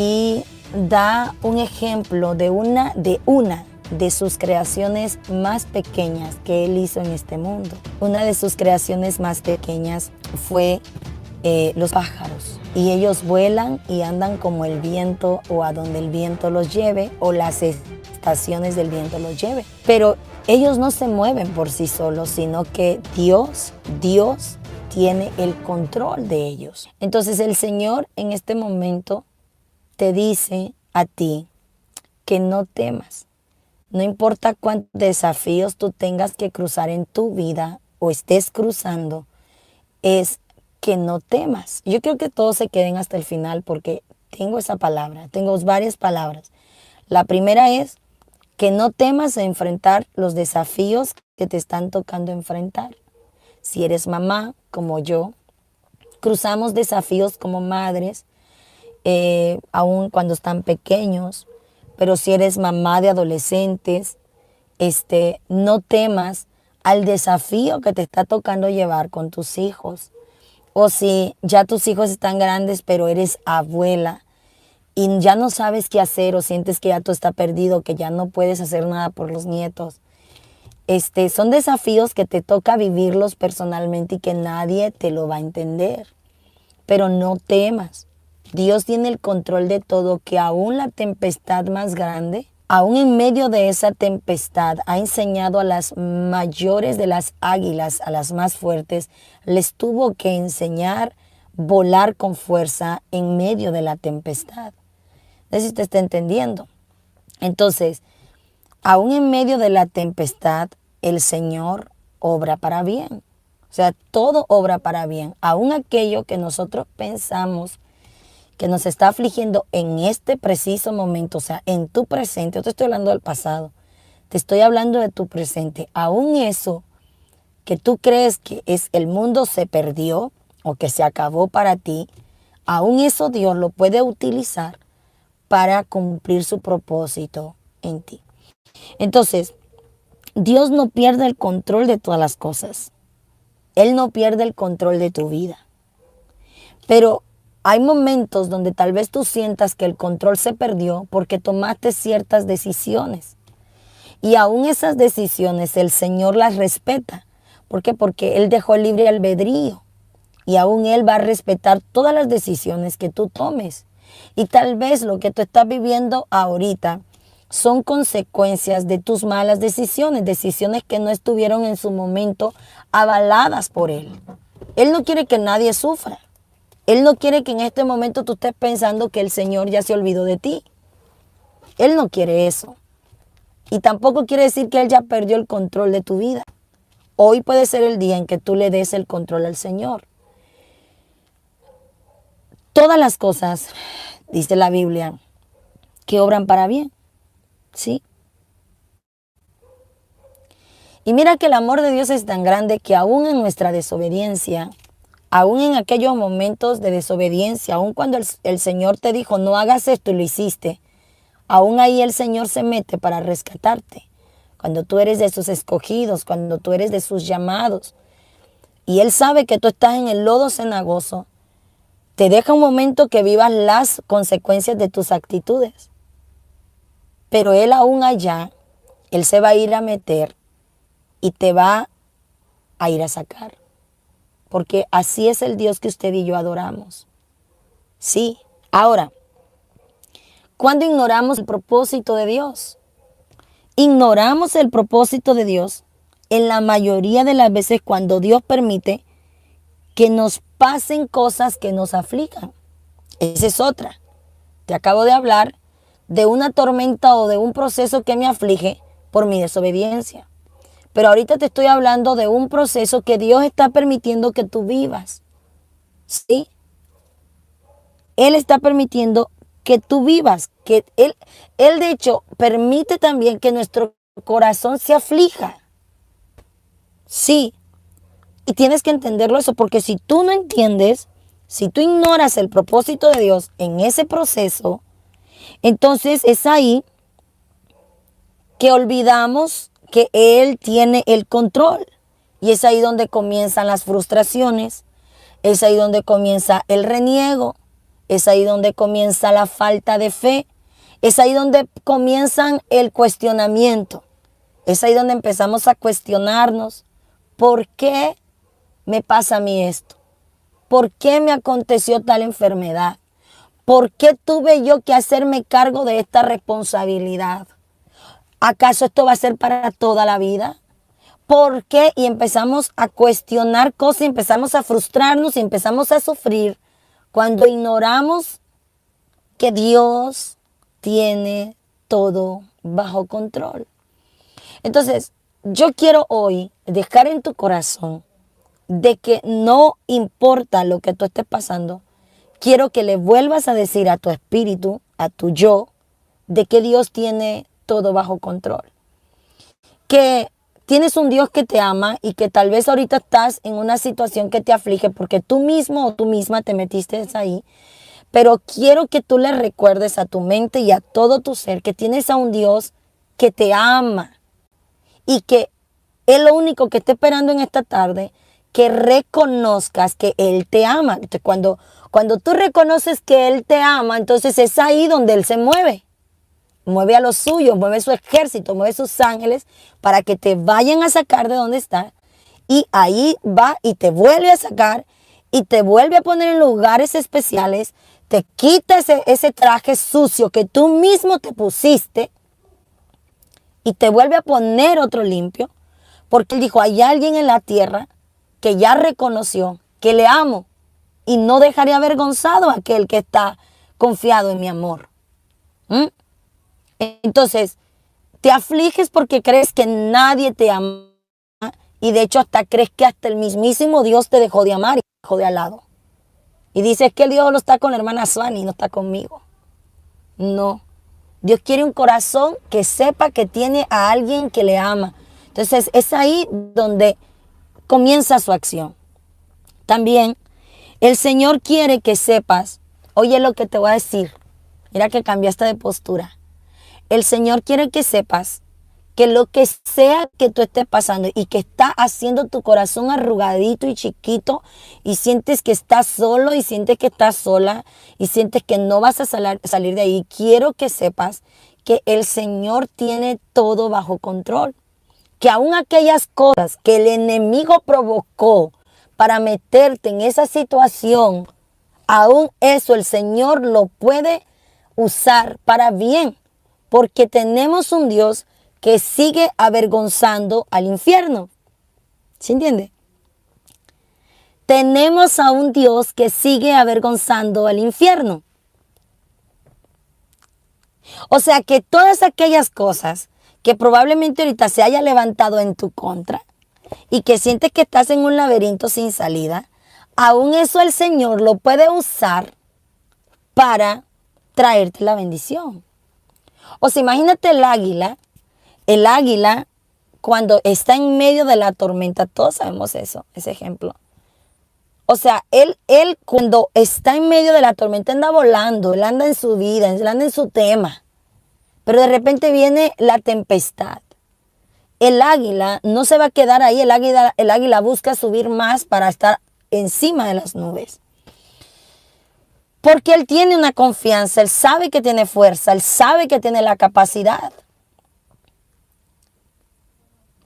y da un ejemplo de una de sus creaciones más pequeñas que él hizo en este mundo. Una de sus creaciones más pequeñas fue los pájaros. Y ellos vuelan y andan como el viento o a donde el viento los lleve o las estaciones del viento los lleve. Pero ellos no se mueven por sí solos, sino que Dios tiene el control de ellos. Entonces el Señor en este momento te dice a ti que no temas. No importa cuántos desafíos tú tengas que cruzar en tu vida o estés cruzando, es que no temas. Yo creo que todos se queden hasta el final porque tengo esa palabra, tengo varias palabras. La primera es que no temas a enfrentar los desafíos que te están tocando enfrentar. Si eres mamá, como yo, cruzamos desafíos como madres, aún cuando están pequeños. Pero si eres mamá de adolescentes, no temas al desafío que te está tocando llevar con tus hijos. O si ya tus hijos están grandes, pero eres abuela y ya no sabes qué hacer o sientes que ya todo está perdido, que ya no puedes hacer nada por los nietos. Son desafíos que te toca vivirlos personalmente y que nadie te lo va a entender. Pero no temas. Dios tiene el control de todo, que aún la tempestad más grande, aún en medio de esa tempestad, ha enseñado a las mayores de las águilas, a las más fuertes, les tuvo que enseñar volar con fuerza en medio de la tempestad. No sé si te está entendiendo. Entonces, aún en medio de la tempestad, el Señor obra para bien. O sea, todo obra para bien. Aún aquello que nosotros pensamos que nos está afligiendo en este preciso momento, o sea, en tu presente. Yo te estoy hablando del pasado, te estoy hablando de tu presente. Aún eso que tú crees que es el mundo se perdió o que se acabó para ti, aún eso Dios lo puede utilizar para cumplir su propósito en ti. Entonces, Dios no pierde el control de todas las cosas. Él no pierde el control de tu vida. Pero hay momentos donde tal vez tú sientas que el control se perdió porque tomaste ciertas decisiones. Y aún esas decisiones el Señor las respeta. ¿Por qué? Porque Él dejó libre albedrío. Y aún Él va a respetar todas las decisiones que tú tomes. Y tal vez lo que tú estás viviendo ahorita son consecuencias de tus malas decisiones. Decisiones que no estuvieron en su momento avaladas por Él. Él no quiere que nadie sufra. Él no quiere que en este momento tú estés pensando que el Señor ya se olvidó de ti. Él no quiere eso. Y tampoco quiere decir que Él ya perdió el control de tu vida. Hoy puede ser el día en que tú le des el control al Señor. Todas las cosas, dice la Biblia, que obran para bien. ¿Sí? Y mira que el amor de Dios es tan grande que aún en nuestra desobediencia, aún en aquellos momentos de desobediencia, aún cuando el Señor te dijo no hagas esto y lo hiciste, aún ahí el Señor se mete para rescatarte. Cuando tú eres de sus escogidos, cuando tú eres de sus llamados, y Él sabe que tú estás en el lodo cenagoso, te deja un momento que vivas las consecuencias de tus actitudes. Pero Él aún allá, Él se va a ir a meter y te va a ir a sacar. Porque así es el Dios que usted y yo adoramos. Sí. Ahora, ¿cuándo ignoramos el propósito de Dios? Ignoramos el propósito de Dios en la mayoría de las veces cuando Dios permite que nos pasen cosas que nos aflijan. Esa es otra. Te acabo de hablar de una tormenta o de un proceso que me aflige por mi desobediencia. Pero ahorita te estoy hablando de un proceso que Dios está permitiendo que tú vivas. ¿Sí? Él está permitiendo que tú vivas. Que Él de hecho permite también que nuestro corazón se aflija. Sí. Y tienes que entenderlo eso, porque si tú no entiendes, si tú ignoras el propósito de Dios en ese proceso, entonces es ahí que olvidamos que Él tiene el control. Y es ahí donde comienzan las frustraciones, es ahí donde comienza el reniego, es ahí donde comienza la falta de fe, es ahí donde comienzan el cuestionamiento, es ahí donde empezamos a cuestionarnos, ¿por qué me pasa a mí esto? ¿Por qué me aconteció tal enfermedad? ¿Por qué tuve yo que hacerme cargo de esta responsabilidad? ¿Acaso esto va a ser para toda la vida? ¿Por qué? Y empezamos a cuestionar cosas, y empezamos a frustrarnos y empezamos a sufrir cuando ignoramos que Dios tiene todo bajo control. Entonces, yo quiero hoy dejar en tu corazón de que no importa lo que tú estés pasando, quiero que le vuelvas a decir a tu espíritu, a tu yo, de que Dios tiene todo bajo control. Que tienes un Dios que te ama y que tal vez ahorita estás en una situación que te aflige porque tú mismo o tú misma te metiste ahí. Pero quiero que tú le recuerdes a tu mente y a todo tu ser que tienes a un Dios que te ama y que es lo único que está esperando en esta tarde, que reconozcas que Él te ama. Entonces, cuando tú reconoces que Él te ama, entonces es ahí donde Él se mueve. Mueve a los suyos, mueve su ejército, mueve sus ángeles para que te vayan a sacar de donde estás. Y ahí va y te vuelve a sacar y te vuelve a poner en lugares especiales. Te quita ese traje sucio que tú mismo te pusiste y te vuelve a poner otro limpio. Porque Él dijo, hay alguien en la tierra que ya reconoció que le amo y no dejaré avergonzado a aquel que está confiado en mi amor. Entonces, te afliges porque crees que nadie te ama y de hecho hasta crees que hasta el mismísimo Dios te dejó de amar y te dejó de al lado. Y dices que el Dios lo está con la hermana Suani y no está conmigo. No. Dios quiere un corazón que sepa que tiene a alguien que le ama. Entonces es ahí donde comienza su acción. También el Señor quiere que sepas, oye lo que te voy a decir, mira que cambiaste de postura. El Señor quiere que sepas que lo que sea que tú estés pasando y que está haciendo tu corazón arrugadito y chiquito y sientes que estás solo y sientes que estás sola y sientes que no vas a salir de ahí, quiero que sepas que el Señor tiene todo bajo control. Que aún aquellas cosas que el enemigo provocó para meterte en esa situación, aún eso el Señor lo puede usar para bien. Porque tenemos un Dios que sigue avergonzando al infierno. ¿Se entiende? Tenemos a un Dios que sigue avergonzando al infierno. O sea que todas aquellas cosas que probablemente ahorita se haya levantado en tu contra y que sientes que estás en un laberinto sin salida, aún eso el Señor lo puede usar para traerte la bendición. O sea, imagínate el águila cuando está en medio de la tormenta, todos sabemos eso, ese ejemplo. O sea, él cuando está en medio de la tormenta anda volando, él anda en su vida, él anda en su tema. Pero de repente viene la tempestad. El águila no se va a quedar ahí, el águila busca subir más para estar encima de las nubes. Porque él tiene una confianza, él sabe que tiene fuerza, él sabe que tiene la capacidad.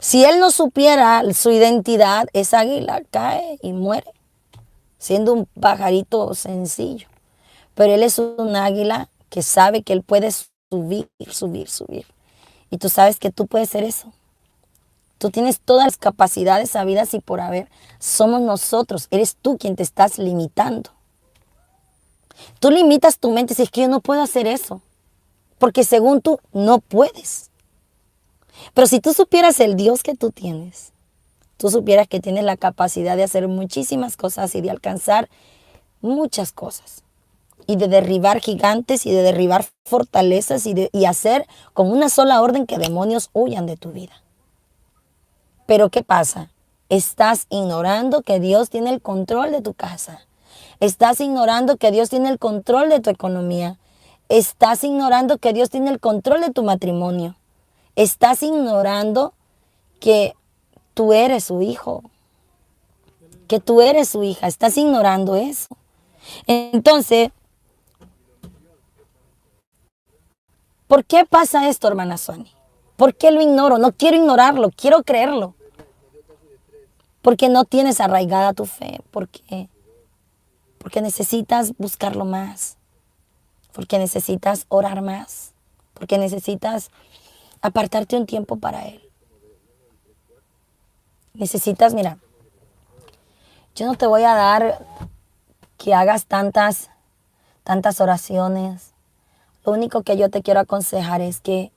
Si él no supiera su identidad, esa águila cae y muere, siendo un pajarito sencillo. Pero él es un águila que sabe que él puede subir. Y tú sabes que tú puedes ser eso. Tú tienes todas las capacidades habidas y por haber. Somos nosotros, eres tú quien te estás limitando. Tú limitas tu mente si es que yo no puedo hacer eso. Porque según tú, no puedes. Pero si tú supieras el Dios que tú tienes, tú supieras que tienes la capacidad de hacer muchísimas cosas y de alcanzar muchas cosas. Y de derribar gigantes y de derribar fortalezas y hacer con una sola orden que demonios huyan de tu vida. Pero ¿qué pasa? Estás ignorando que Dios tiene el control de tu casa. Estás ignorando que Dios tiene el control de tu economía. Estás ignorando que Dios tiene el control de tu matrimonio. Estás ignorando que tú eres su hijo, que tú eres su hija. Estás ignorando eso. Entonces, ¿Por qué pasa esto, hermana Suani? ¿Por qué lo ignoro? No quiero ignorarlo, quiero creerlo. Porque no tienes arraigada tu fe. ¿Por qué? Porque necesitas buscarlo más. Porque necesitas orar más. Porque necesitas apartarte un tiempo para Él. Necesitas, mira, yo no te voy a dar que hagas tantas oraciones. Lo único que yo te quiero aconsejar es que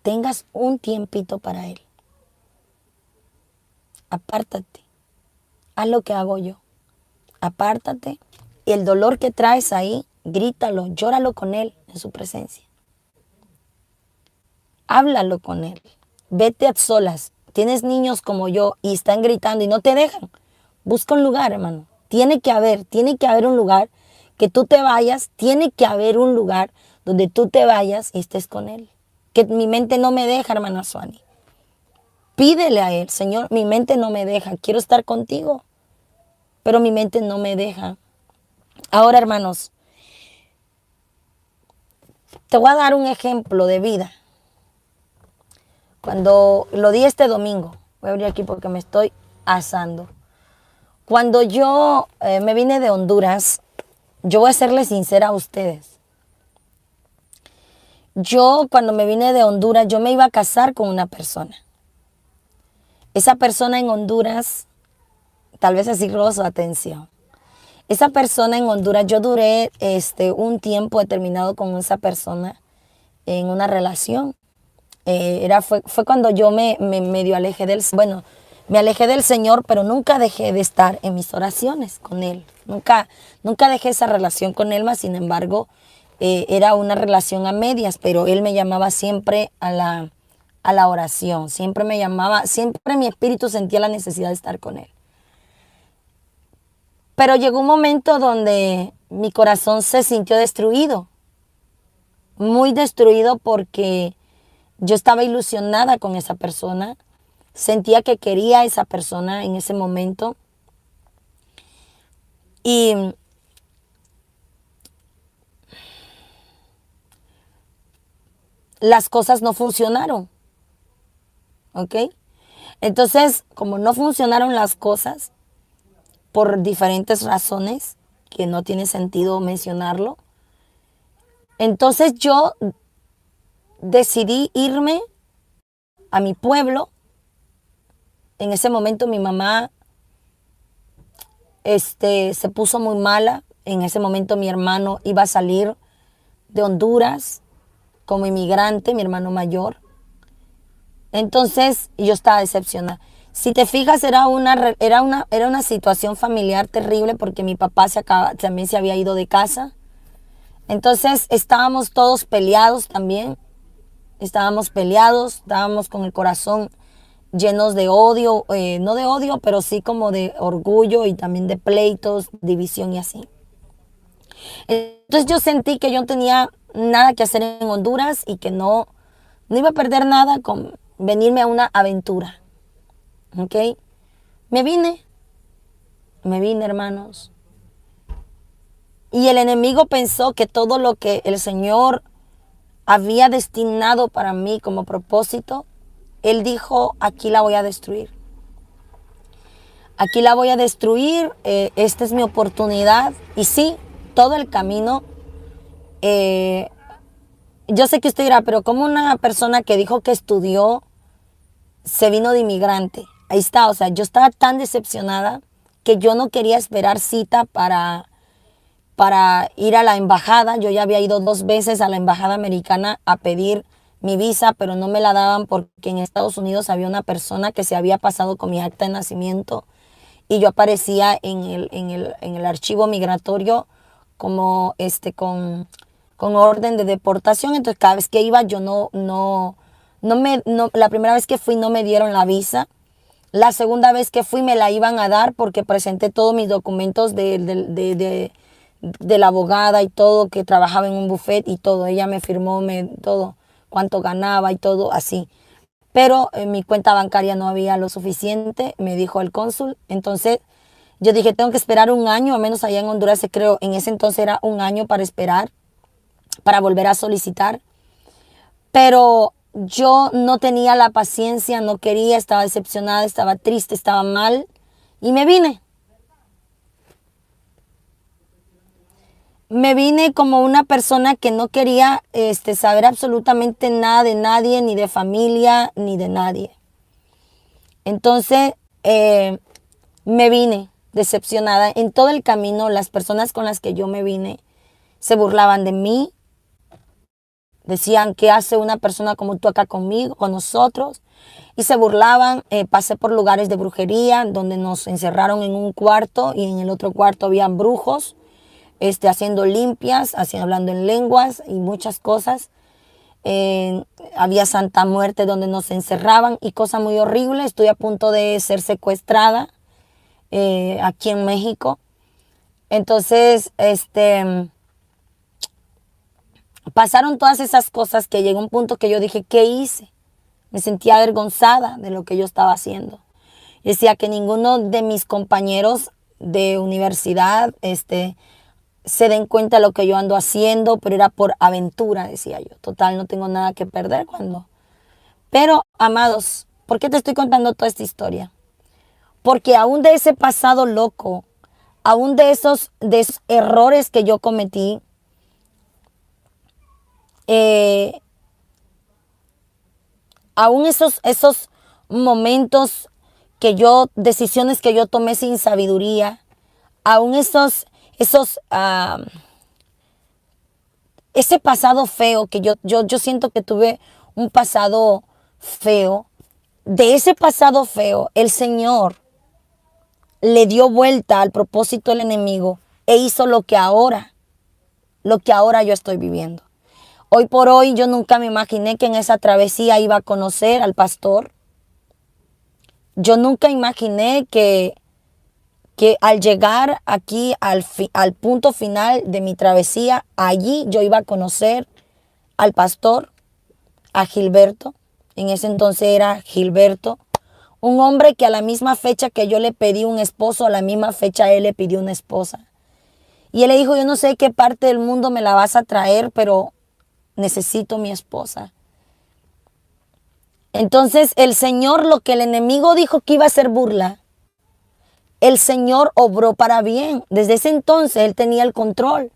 tengas un tiempito para Él. Apártate. Haz lo que hago yo. Apártate. Y el dolor que traes ahí, grítalo, llóralo con Él en su presencia. Háblalo con Él. Vete a solas. Tienes niños como yo y están gritando y no te dejan. Busca un lugar, hermano. Tiene que haber un lugar que tú te vayas. Tiene que haber un lugar donde tú te vayas y estés con Él. Que mi mente no me deja, hermana Suani. Pídele a Él, Señor, mi mente no me deja. Quiero estar contigo, pero mi mente no me deja. Ahora, hermanos, te voy a dar un ejemplo de vida. Cuando lo di este domingo, voy a abrir aquí porque me estoy asando. Cuando yo me vine de Honduras, yo voy a serles sincera a ustedes. Yo cuando me vine de Honduras, yo me iba a casar con una persona. Esa persona en Honduras, tal vez así robo su atención. Esa persona en Honduras, yo duré un tiempo determinado con esa persona en una relación. Fue cuando yo me medio alejé me alejé del Señor, pero nunca dejé de estar en mis oraciones con Él. Nunca dejé esa relación con Él, mas sin embargo, era una relación a medias, pero Él me llamaba siempre a la oración. Siempre me llamaba, siempre mi espíritu sentía la necesidad de estar con Él. Pero llegó un momento donde mi corazón se sintió destruido. Muy destruido porque yo estaba ilusionada con esa persona. Sentía que quería a esa persona en ese momento. Y las cosas no funcionaron. ¿Ok? Entonces, como no funcionaron las cosas, por diferentes razones, que no tiene sentido mencionarlo, entonces yo decidí irme a mi pueblo. En ese momento mi mamá se puso muy mala. En ese momento mi hermano iba a salir de Honduras como inmigrante, mi hermano mayor. Entonces yo estaba decepcionada. Si te fijas, era una situación familiar terrible porque mi papá también se había ido de casa. Entonces estábamos todos peleados también. Estábamos con el corazón llenos de odio, no de odio, pero sí como de orgullo y también de pleitos, división y así. Entonces yo sentí que yo no tenía nada que hacer en Honduras y que no iba a perder nada con venirme a una aventura. ¿Ok? Me vine, hermanos. Y el enemigo pensó que todo lo que el Señor había destinado para mí como propósito, Él dijo, aquí la voy a destruir. Aquí la voy a destruir, esta es mi oportunidad. Y sí, todo el camino, yo sé que usted dirá, pero como una persona que dijo que estudió, se vino de inmigrante. Ahí está, o sea, yo estaba tan decepcionada que yo no quería esperar cita para ir a la embajada. Yo ya había ido 2 veces a la embajada americana a pedir mi visa, pero no me la daban porque en Estados Unidos había una persona que se había pasado con mi acta de nacimiento y yo aparecía en el archivo migratorio como con orden de deportación. Entonces cada vez que iba yo la primera vez que fui no me dieron la visa. La segunda vez que fui me la iban a dar porque presenté todos mis documentos de la abogada y todo, que trabajaba en un buffet y todo. Ella me firmó todo, cuánto ganaba y todo así. Pero en mi cuenta bancaria no había lo suficiente, me dijo el cónsul. Entonces yo dije, tengo que esperar 1 año, al menos allá en Honduras creo, en ese entonces era 1 año para esperar, para volver a solicitar. Pero yo no tenía la paciencia, no quería, estaba decepcionada, estaba triste, estaba mal y me vine. Me vine como una persona que no quería saber absolutamente nada de nadie, ni de familia, ni de nadie. Entonces me vine decepcionada. En todo el camino, las personas con las que yo me vine se burlaban de mí. Decían, ¿qué hace una persona como tú acá conmigo, con nosotros? Y se burlaban. Pasé por lugares de brujería, donde nos encerraron en un cuarto y en el otro cuarto habían brujos. Haciendo limpias, hablando en lenguas y muchas cosas. Había Santa Muerte donde nos encerraban y cosas muy horribles. Estoy a punto de ser secuestrada aquí en México. Entonces, pasaron todas esas cosas que llegó un punto que yo dije, ¿qué hice? Me sentía avergonzada de lo que yo estaba haciendo. Decía que ninguno de mis compañeros de universidad, se den cuenta de lo que yo ando haciendo, pero era por aventura, decía yo. Total, no tengo nada que perder cuando. Pero, amados, ¿por qué te estoy contando toda esta historia? Porque aún de ese pasado loco, aún de esos errores que yo cometí, aún esos momentos decisiones que yo tomé sin sabiduría, aún ese pasado feo que yo siento que tuve un pasado feo. De ese pasado feo, el Señor le dio vuelta al propósito del enemigo e hizo lo que ahora yo estoy viviendo. Hoy por hoy yo nunca me imaginé que en esa travesía iba a conocer al pastor. Yo nunca imaginé que al llegar aquí al punto final de mi travesía, allí yo iba a conocer al pastor, a Gilberto. En ese entonces era Gilberto, un hombre que a la misma fecha que yo le pedí un esposo, a la misma fecha él le pidió una esposa. Y él le dijo, yo no sé qué parte del mundo me la vas a traer, pero necesito mi esposa. Entonces el Señor, lo que el enemigo dijo que iba a ser burla, el Señor obró para bien. Desde ese entonces Él tenía el control.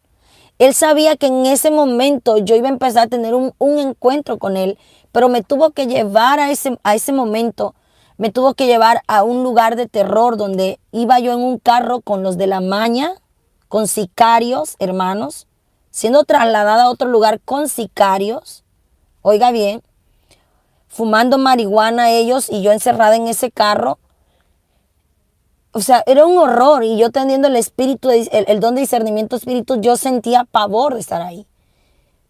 Él sabía que en ese momento yo iba a empezar a tener un encuentro con Él, pero me tuvo que llevar a ese momento, me tuvo que llevar a un lugar de terror donde iba yo en un carro con los de la maña, con sicarios, hermanos, siendo trasladada a otro lugar con sicarios, oiga bien, fumando marihuana ellos y yo encerrada en ese carro. O sea, era un horror y yo teniendo el espíritu, el don de discernimiento espíritu, yo sentía pavor de estar ahí.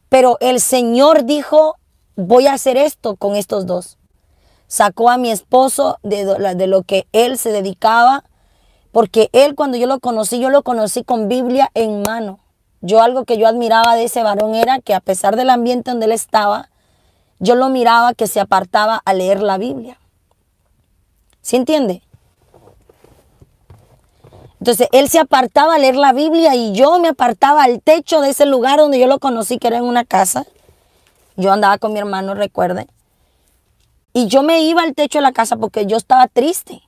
Pero el Señor dijo, voy a hacer esto con estos dos. Sacó a mi esposo de lo que él se dedicaba, porque él cuando yo lo conocí con Biblia en mano. Algo que yo admiraba de ese varón era que a pesar del ambiente donde él estaba, yo lo miraba que se apartaba a leer la Biblia. ¿Sí entiende? Entonces, él se apartaba a leer la Biblia y yo me apartaba al techo de ese lugar donde yo lo conocí, que era en una casa. Yo andaba con mi hermano, recuerden. Y yo me iba al techo de la casa porque yo estaba triste.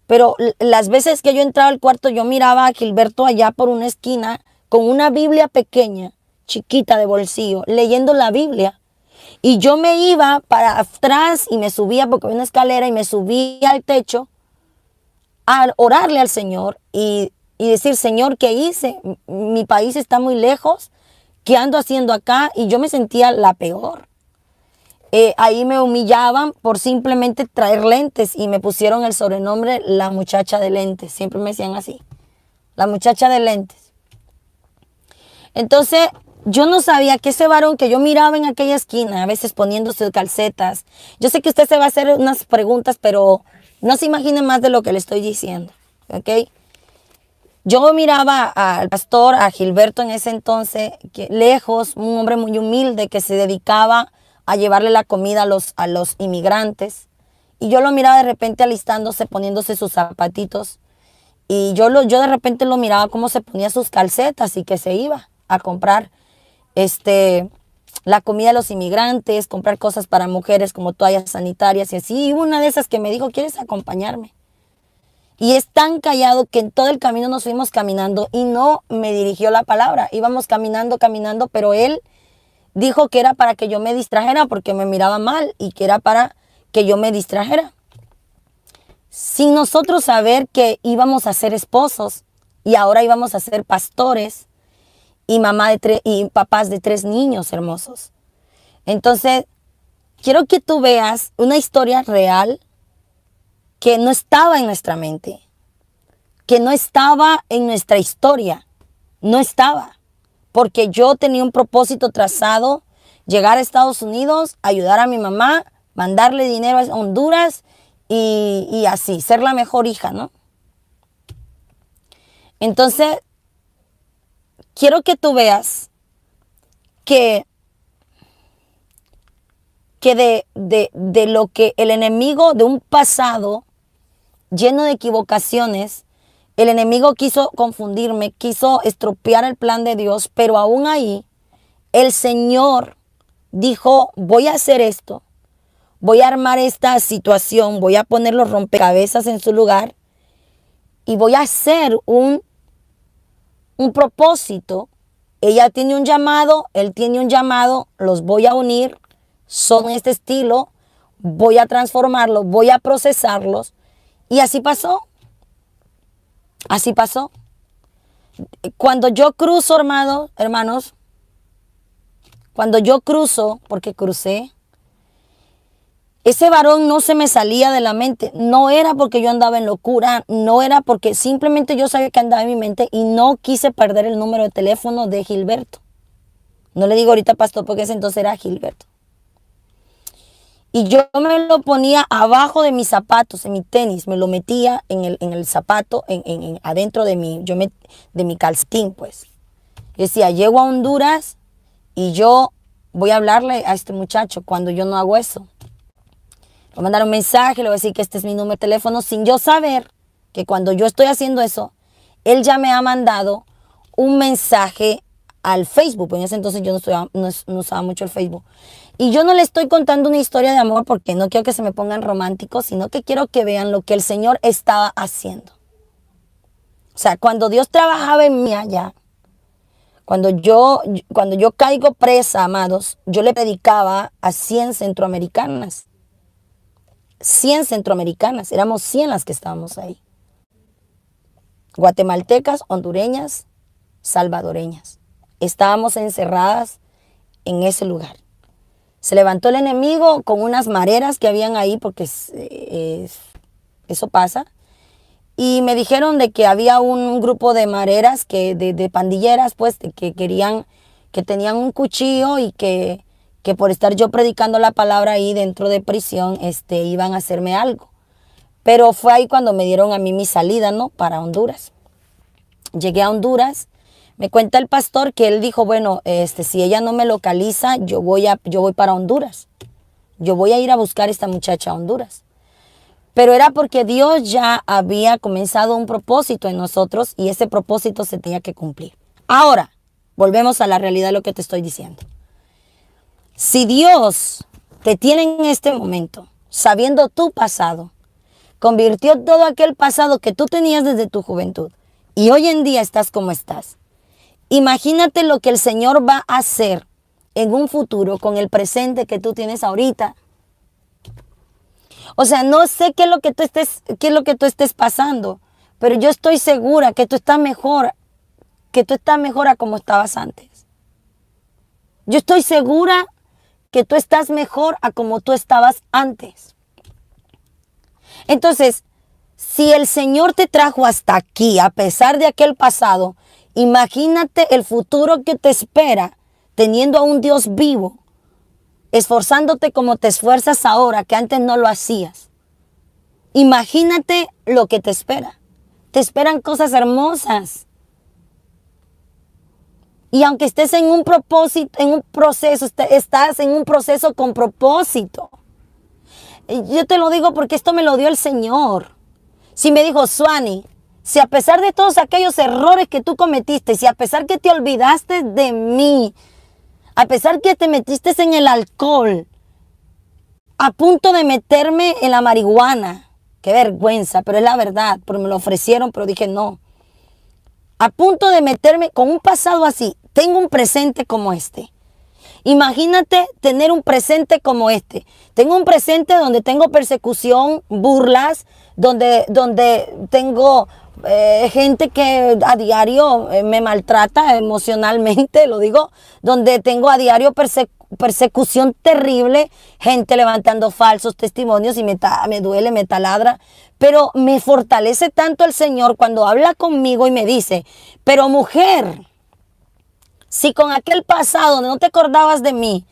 Pero las veces que yo entraba al cuarto, yo miraba a Gilberto allá por una esquina con una Biblia pequeña, chiquita de bolsillo, leyendo la Biblia. Y yo me iba para atrás y me subía porque había una escalera y me subía al techo a orarle al Señor y decir, Señor, ¿qué hice? Mi país está muy lejos, ¿qué ando haciendo acá? Y yo me sentía la peor. Ahí me humillaban por simplemente traer lentes y me pusieron el sobrenombre la muchacha de lentes. Siempre me decían así, la muchacha de lentes. Entonces yo no sabía que ese varón que yo miraba en aquella esquina, a veces poniéndose calcetas. Yo sé que usted se va a hacer unas preguntas, pero no se imagine más de lo que le estoy diciendo, ¿ok? Yo miraba al pastor, a Gilberto en ese entonces, que lejos, un hombre muy humilde que se dedicaba a llevarle la comida a los inmigrantes. Y yo lo miraba de repente alistándose, poniéndose sus zapatitos. Y yo de repente lo miraba cómo se ponía sus calcetas y que se iba a comprar la comida de los inmigrantes, comprar cosas para mujeres como toallas sanitarias y así. Y una de esas que me dijo, ¿quieres acompañarme? Y es tan callado que en todo el camino nos fuimos caminando y no me dirigió la palabra. Íbamos caminando, pero él dijo que era para que yo me distrajera porque me miraba mal y que era para que yo me distrajera. Sin nosotros saber que íbamos a ser esposos y ahora íbamos a ser pastores y y papás de 3 niños hermosos. Entonces, quiero que tú veas una historia real que no estaba en nuestra mente, que no estaba en nuestra historia, no estaba, porque yo tenía un propósito trazado, llegar a Estados Unidos, ayudar a mi mamá, mandarle dinero a Honduras y así, ser la mejor hija, ¿no? Entonces, quiero que tú veas que de lo que el enemigo de un pasado lleno de equivocaciones, el enemigo quiso confundirme, quiso estropear el plan de Dios, pero aún ahí el Señor dijo, voy a hacer esto, voy a armar esta situación, voy a poner los rompecabezas en su lugar y voy a hacer un propósito. Ella tiene un llamado, él tiene un llamado, los voy a unir, son este estilo, voy a transformarlos, voy a procesarlos. Y así pasó. Así pasó. Cuando yo cruzo, hermanos, cuando yo cruzo, porque crucé, ese varón no se me salía de la mente. No era porque yo andaba en locura, no era porque simplemente yo sabía que andaba en mi mente y no quise perder el número de teléfono de Gilberto. No le digo ahorita pastor porque ese entonces era Gilberto. Y yo me lo ponía abajo de mis zapatos, en mi tenis, me lo metía en el zapato, adentro de mi calcetín, pues. Yo decía, llego a Honduras y yo voy a hablarle a este muchacho cuando yo no hago eso. Le voy a mandar un mensaje, le voy a decir que este es mi número de teléfono, sin yo saber que cuando yo estoy haciendo eso, él ya me ha mandado un mensaje al Facebook. En ese entonces yo no usaba mucho el Facebook. Y yo no le estoy contando una historia de amor porque no quiero que se me pongan románticos, sino que quiero que vean lo que el Señor estaba haciendo. O sea, cuando Dios trabajaba en mí allá, cuando yo caigo presa, amados, yo le predicaba a 100 centroamericanas. 100 centroamericanas, éramos 100 las que estábamos ahí. Guatemaltecas, hondureñas, salvadoreñas. Estábamos encerradas en ese lugar. Se levantó el enemigo con unas mareras que habían ahí, porque eso pasa. Y me dijeron de que había un grupo de mareras, de pandilleras, pues, que tenían un cuchillo y que por estar yo predicando la palabra ahí dentro de prisión, iban a hacerme algo. Pero fue ahí cuando me dieron a mí mi salida, ¿no? Para Honduras. Llegué a Honduras. Me cuenta el pastor que él dijo, bueno, si ella no me localiza, yo voy para Honduras. Yo voy a ir a buscar a esta muchacha a Honduras. Pero era porque Dios ya había comenzado un propósito en nosotros y ese propósito se tenía que cumplir. Ahora, volvemos a la realidad de lo que te estoy diciendo. Si Dios te tiene en este momento, sabiendo tu pasado, convirtió todo aquel pasado que tú tenías desde tu juventud y hoy en día estás como estás. Imagínate lo que el Señor va a hacer en un futuro con el presente que tú tienes ahorita. O sea, no sé qué es lo que tú estés pasando, pero yo estoy segura que tú estás mejor a como estabas antes. Yo estoy segura que tú estás mejor a como tú estabas antes. Entonces, si el Señor te trajo hasta aquí, a pesar de aquel pasado, imagínate el futuro que te espera teniendo a un Dios vivo, esforzándote como te esfuerzas ahora, que antes no lo hacías. Imagínate lo que te espera. Te esperan cosas hermosas. Y aunque estés en un propósito, en un proceso, estás en un proceso con propósito. Yo te lo digo porque esto me lo dio el Señor. Si me dijo, Suani, si a pesar de todos aquellos errores que tú cometiste, si a pesar que te olvidaste de mí, A pesar que te metiste en el alcohol, a punto de meterme en la marihuana. Qué vergüenza, pero es la verdad, porque me lo ofrecieron, pero dije no. A punto de meterme con un pasado así, tengo un presente como este. Imagínate tener un presente como este. Tengo un presente donde tengo persecución, burlas, donde tengo gente que a diario me maltrata emocionalmente, lo digo, donde tengo a diario persecución terrible, gente levantando falsos testimonios y me duele, me taladra. Pero me fortalece tanto el Señor cuando habla conmigo y me dice, pero mujer, si con aquel pasado donde no te acordabas de mí,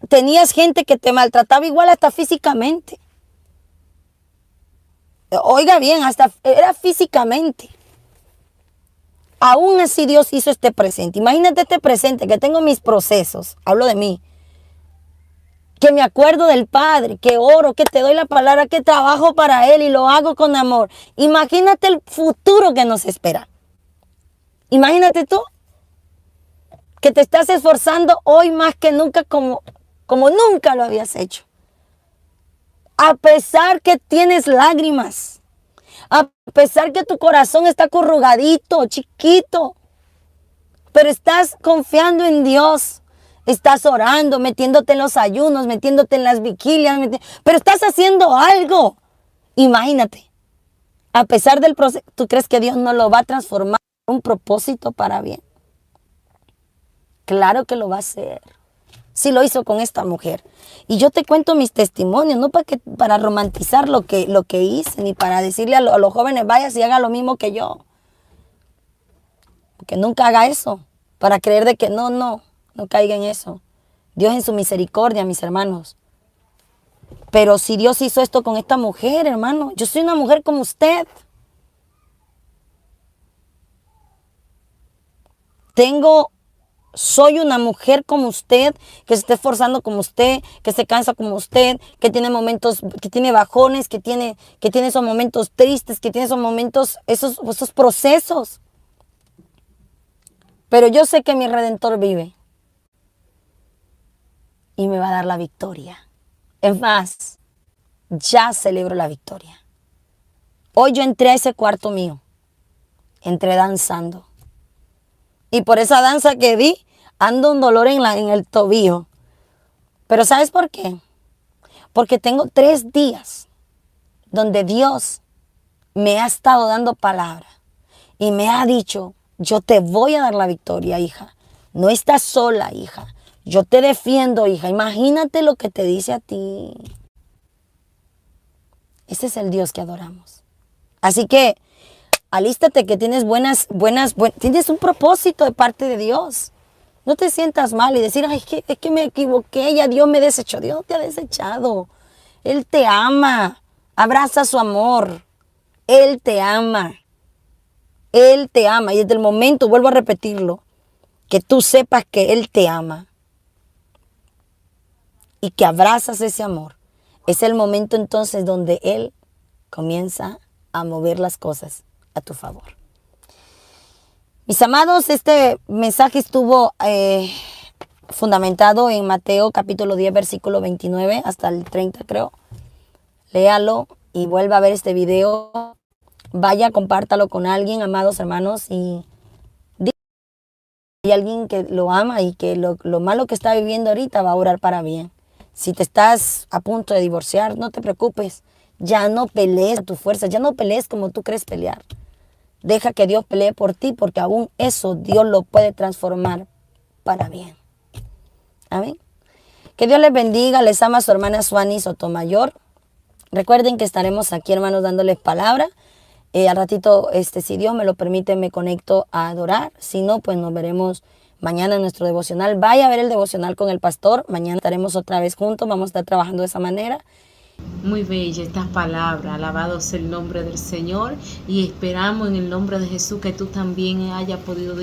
tenías gente que te maltrataba igual hasta físicamente. Oiga bien, hasta era físicamente. Aún así Dios hizo este presente. Imagínate este presente, que tengo mis procesos, hablo de mí. Que me acuerdo del Padre, que oro, que te doy la palabra, que trabajo para Él y lo hago con amor. Imagínate el futuro que nos espera. Imagínate tú que te estás esforzando hoy más que nunca como nunca lo habías hecho. A pesar que tienes lágrimas, a pesar que tu corazón está corrugadito, chiquito, pero estás confiando en Dios. Estás orando, metiéndote en los ayunos, metiéndote en las vigilias, pero estás haciendo algo. Imagínate, a pesar del proceso, ¿tú crees que Dios no lo va a transformar en un propósito para bien? Claro que lo va a hacer. Sí lo hizo con esta mujer. Y yo te cuento mis testimonios, no para romantizar lo que hice, ni para decirle a los jóvenes, vaya y haga lo mismo que yo. Que nunca haga eso, para creer de que no caiga en eso. Dios en su misericordia, mis hermanos. Pero si Dios hizo esto con esta mujer, hermano, yo soy una mujer como usted. Soy una mujer como usted, que se está esforzando como usted, que se cansa como usted, que tiene momentos, que tiene bajones, que tiene esos momentos tristes, que tiene esos momentos, esos procesos. Pero yo sé que mi Redentor vive y me va a dar la victoria. Es más, ya celebro la victoria. Hoy yo entré a ese cuarto mío, entré danzando. Y por esa danza que di, ando un dolor en el tobillo. Pero ¿sabes por qué? Porque tengo 3 días donde Dios me ha estado dando palabra y me ha dicho, yo te voy a dar la victoria, hija. No estás sola, hija. Yo te defiendo, hija. Imagínate lo que te dice a ti. Ese es el Dios que adoramos. Así que alístate que tienes tienes un propósito de parte de Dios. No te sientas mal y decir, ay, es que me equivoqué, ya Dios me desechó. Dios no te ha desechado. Él te ama. Abraza su amor. Él te ama. Él te ama. Y desde el momento, vuelvo a repetirlo, que tú sepas que Él te ama y que abrazas ese amor, es el momento entonces donde Él comienza a mover las cosas a tu favor. Mis amados, este mensaje estuvo fundamentado en Mateo capítulo 10, versículo 29 hasta el 30, creo. Léalo y vuelva a ver este video. Vaya, compártalo con alguien, amados hermanos, y hay alguien que lo ama y que lo malo que está viviendo ahorita va a orar para bien. Si te estás a punto de divorciar, no te preocupes. Ya no pelees a tu fuerza, ya no pelees como tú crees pelear. Deja que Dios pelee por ti, porque aún eso Dios lo puede transformar para bien. Amén. Que Dios les bendiga. Les ama su hermana Suani Sotomayor. Recuerden que estaremos aquí, hermanos, dándoles palabra. Al ratito, si Dios me lo permite, me conecto a adorar. Si no, pues nos veremos mañana en nuestro devocional. Vaya a ver el devocional con el pastor. Mañana estaremos otra vez juntos. Vamos a estar trabajando de esa manera. Muy bella estas palabras, alabado sea el nombre del Señor, y esperamos en el nombre de Jesús que tú también hayas podido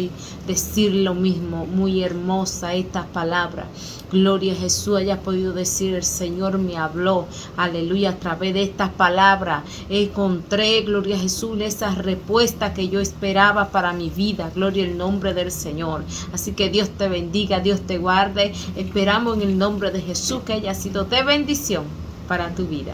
decir lo mismo. Muy hermosa estas palabras, gloria a Jesús, hayas podido decir: el Señor me habló, aleluya, a través de estas palabras encontré, gloria a Jesús, esa respuesta que yo esperaba para mi vida, gloria al nombre del Señor. Así que Dios te bendiga, Dios te guarde. Esperamos en el nombre de Jesús que haya sido de bendición para tu vida.